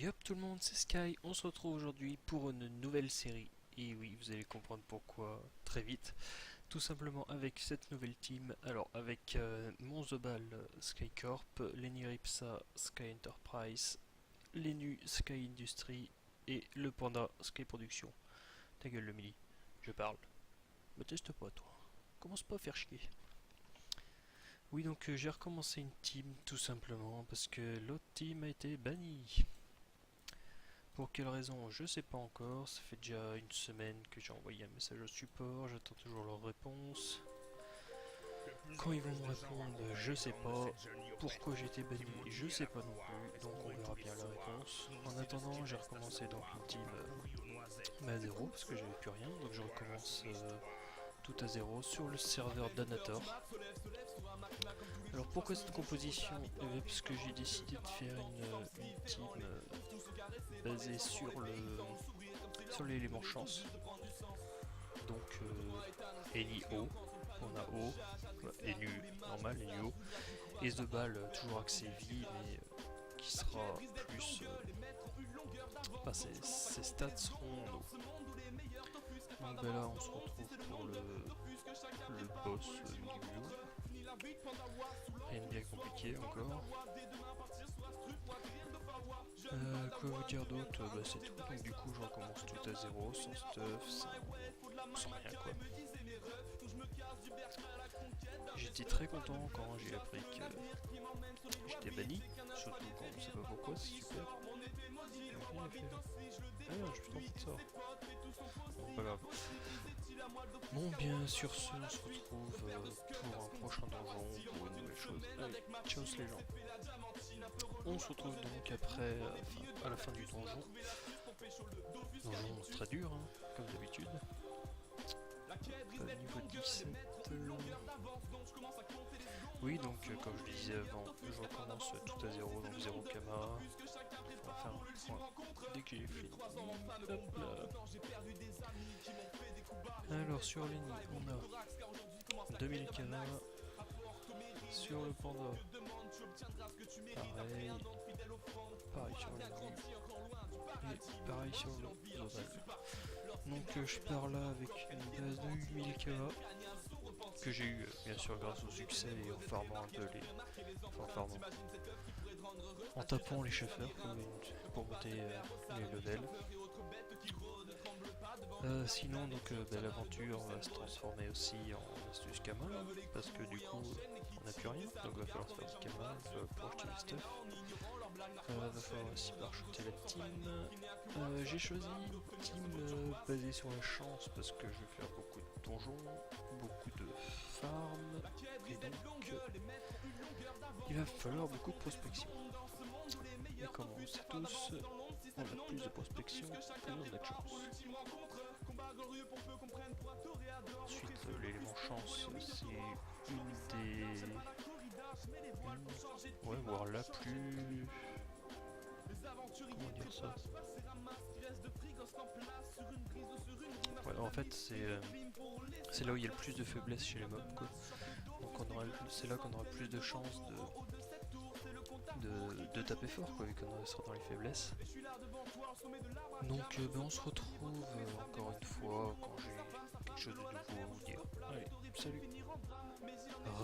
Yup tout le monde, c'est Sky, on se retrouve aujourd'hui pour une nouvelle série. Et oui, vous allez comprendre pourquoi très vite. Tout simplement avec cette nouvelle team, alors avec Monzobal Skycorp, Lenny Ripsa Sky Enterprise, Lenu Sky Industry et le Panda Sky Production. Ta gueule le mili, je parle. Me teste pas toi, commence pas à faire chier. Oui donc j'ai recommencé une team tout simplement parce que l'autre team a été bannie. Pour quelle raison, je sais pas encore, ça fait déjà une semaine que j'ai envoyé un message au support, j'attends toujours leur réponse. Quand ils vont me répondre, je sais pas. Pourquoi j'ai été banni, je sais pas non plus, donc on verra bien la réponse. En attendant, j'ai recommencé donc une team à zéro, parce que j'avais plus rien, donc je recommence tout à zéro sur le serveur Danator. Alors pourquoi cette composition? Parce que j'ai décidé de faire une team basée sur l'élément chance. Donc Eni O, on a O, Enu normal, Enu O, et The Ball toujours accès vie, mais qui sera plus. Enfin, ses stats seront en O. Donc ben là, on se retrouve pour le boss milieu. Rien de bien compliqué encore. Quoi vous dire d'autre? Bah, c'est tout. Donc du coup, je recommence tout à zéro, sans stuff, sans rien quoi. J'étais très content quand j'ai appris que j'étais banni, surtout quand on sait pas pourquoi, c'est super. Ah non, je suis trop de ça. Bon, pas grave. Bon, bien sur ce, on se retrouve pour un prochain donjon, pour une nouvelle chose. Allez, ciao les gens. On se retrouve donc après, à la fin du donjon. Donjon très dur, hein, comme d'habitude. Niveau 17. Oui, donc comme je le disais avant, je recommence tout à zéro, donc 0 Kama. On va faire un point dès que j'ai fini. Hop là. Alors sur les nids, on a 2000 Kama. Sur le panda, pareil sur les nids. Et pareil sur le global. Donc je pars là avec une base de 8000 Kama que j'ai eu bien sûr grâce au succès et en farmant un peu les. Enfin, farmant. En tapant les chauffeurs pour monter les levels. Sinon donc l'aventure va se transformer aussi en astuce Kama parce que du coup on n'a plus rien, donc va falloir se faire du Kama pour acheter les stuff. Va falloir aussi parachuter la team. J'ai choisi une team basée sur la chance parce que je vais faire beaucoup de donjons, beaucoup de farm et donc il va falloir beaucoup de prospection. Et comme on sait tous, on a plus de prospection plus on a de chance. Ensuite, l'élément chance, c'est une des. Ouais, voire la plus. Comment dire ça? Ouais, en fait, c'est là où il y a le plus de faiblesse chez les mobs, quoi. Donc c'est là qu'on aura plus de chances de taper fort, quoi, vu qu'on sera dans les faiblesses. Donc on se retrouve encore une fois quand j'ai quelque chose de nouveau à vous dire. Allez, salut.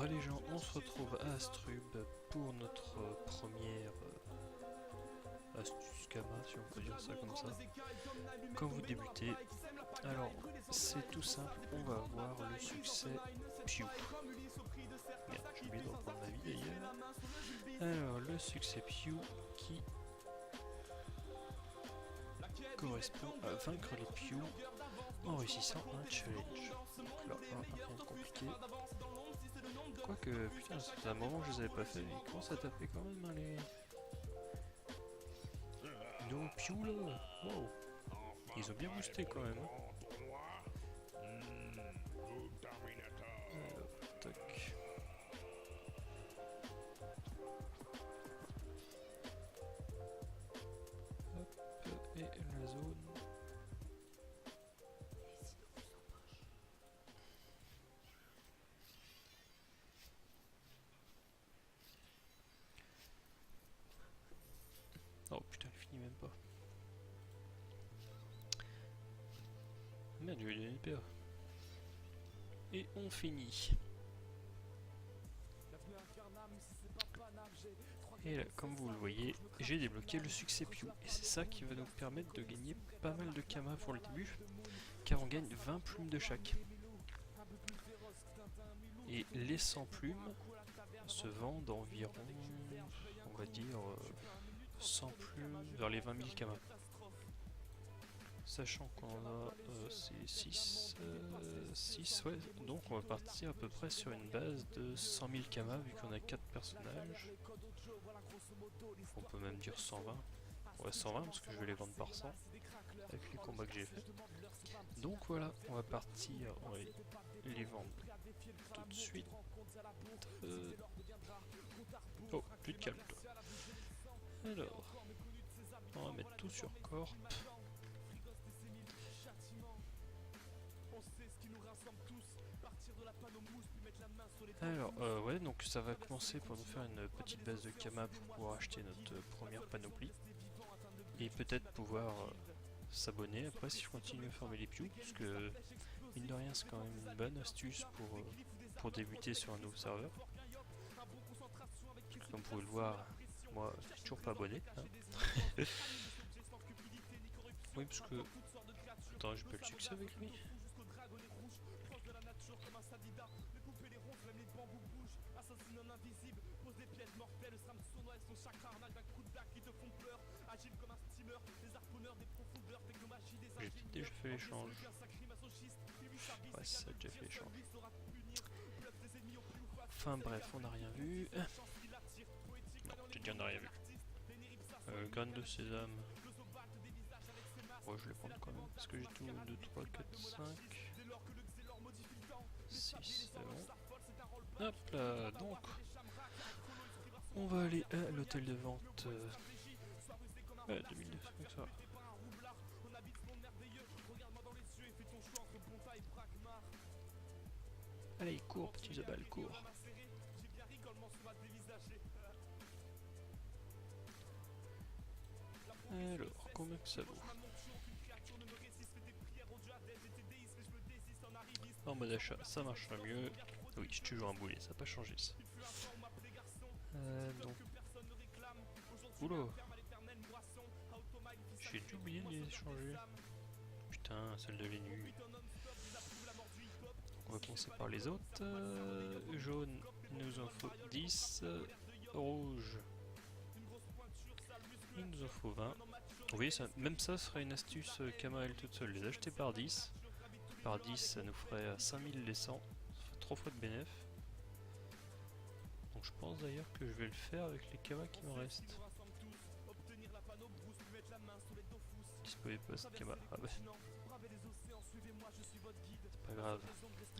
Les gens, on se retrouve à Astrub pour notre première astuce Kama, si on peut dire ça comme ça. Quand vous débutez, alors c'est tout simple, on va avoir le succès Pew. Merde, j'ai oublié de reprendre ma vie d'ailleurs. Alors le succès Pew qui correspond à vaincre les Pew en réussissant un challenge. Donc là, rien de compliqué. Quoique, putain, ça fait un moment que je les avais pas fait, ils commencent à taper quand même, hein, les. Nos Pew là. Wow. Ils ont bien boosté quand même. Alors, tac. Hop, et la zone. Oh putain, elle finit même pas. Merde, je vais lui donner une PA. Et on finit. Et là, comme vous le voyez, j'ai débloqué le succès Pew. Et c'est ça qui va nous permettre de gagner pas mal de Kama pour le début. Car on gagne 20 plumes de chaque. Et les 100 plumes se vendent environ, on va dire, 100 plumes vers les 20 000 Kama. Sachant qu'on a c'est 6, ouais, donc on va partir à peu près sur une base de 100 000 Kama vu qu'on a 4 personnages. On peut même dire 120. Ouais, 120 parce que je vais les vendre par 100 avec les combats que j'ai fait. Donc voilà, on va partir, on va les vendre tout de suite. Oh, plus de calme toi. Alors, on va mettre tout sur Corp. Alors, ouais, donc ça va commencer pour nous faire une petite base de Kama pour pouvoir acheter notre première panoplie. Et peut-être pouvoir s'abonner après si je continue à farmer les Pew, parce que mine de rien c'est quand même une bonne astuce pour débuter sur un nouveau serveur. Parce que comme vous pouvez le voir, moi je suis toujours pas abonné. Hein. Oui, parce que... Attends, j'ai pas le succès avec lui. J'ai peut-être déjà fait l'échange. Ouais, ça a déjà fait l'échange. Enfin bref, on n'a rien vu. Non, j'ai dit on n'a rien vu. Graine de sésame. Ouais, je vais les prendre quand même. Parce que j'ai tout 1, 2, 3, 4, 5. 6, c'est bon. Hop là, donc. On va aller à l'hôtel de vente. 2009, donc ça va. Allez, cours, petit Zabal, cours. Alors, combien que ça vaut? En mode achat, ça marchera mieux. Oui, j'ai toujours un boulet, ça n'a pas changé ça. Donc... Oula! J'ai oublié de les échanger. Putain, celle de l'ennemi. On va commencer par les autres. Jaune, il nous en faut 10. Rouge, il nous en faut 20. Vous voyez, ça, même ça serait une astuce Kama elle toute seule. Les acheter par 10. Par 10, ça nous ferait à 5000 les 100. Ça fait 3 fois de bénéf. Donc je pense d'ailleurs que je vais le faire avec les Kama qui me restent. Disposez pas cette Kama. Ah bah. C'est pas grave.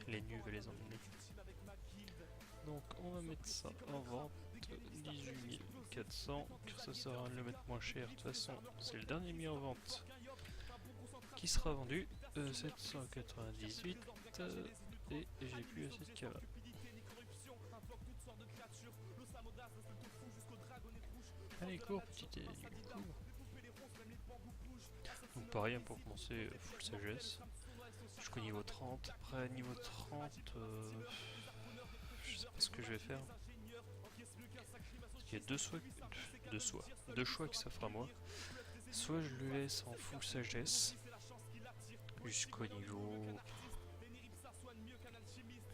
Les nus vais les emmener. Donc on va mettre ça en vente. 18 400. Ça sert à rien de le mettre moins cher. De toute façon, c'est le dernier mis en vente qui sera vendu. 798. Et j'ai plus assez de Kama. Allez, cours, petit élu, cours. Donc pareil, pour commencer, full sagesse. Jusqu'au niveau 30. Après, niveau 30, je sais pas ce que je vais faire. Il y a deux choix qui s'offrent à moi. Soit je le laisse en full sagesse jusqu'au niveau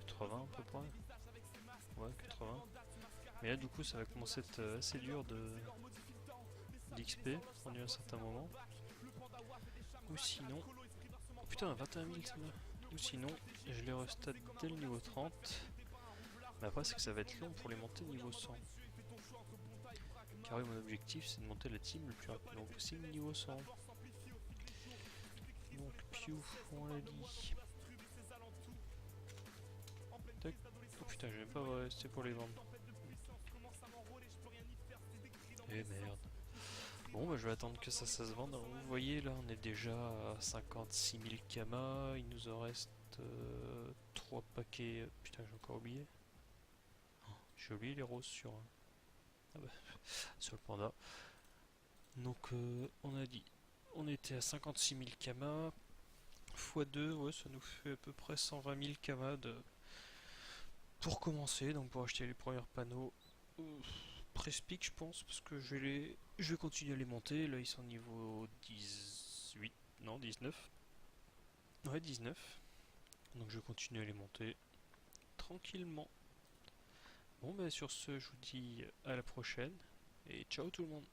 80 à peu près. Ouais, 80. Mais là, du coup, ça va commencer à être assez dur d'XP en un certain moment. Ou sinon... Oh putain, 21 000 ça va. Ou sinon, je les restate dès le niveau 30. Mais après, c'est que ça va être long pour les monter niveau 100. Car oui, mon objectif, c'est de monter la team le plus rapidement possible niveau 100. Donc, Pew, on l'a dit. Tac. Oh putain, je vais pas rester pour les vendre. Eh merde. Bon, bah je vais attendre que ça se vende. Alors, vous voyez, là, on est déjà à 56 000 Kama. Il nous en reste 3 paquets. Putain, j'ai encore oublié. Oh, j'ai oublié les roses sur... Ah bah, sur le panda. Donc on a dit, on était à 56 000 kamas, x 2, ouais, ça nous fait à peu près 120 000 kamas pour commencer, donc pour acheter les premiers panneaux. Prespic je pense, parce que je vais continuer à les monter, là ils sont niveau 18, non 19, ouais 19, donc je vais continuer à les monter tranquillement. Bon, bah sur ce, je vous dis à la prochaine et ciao tout le monde.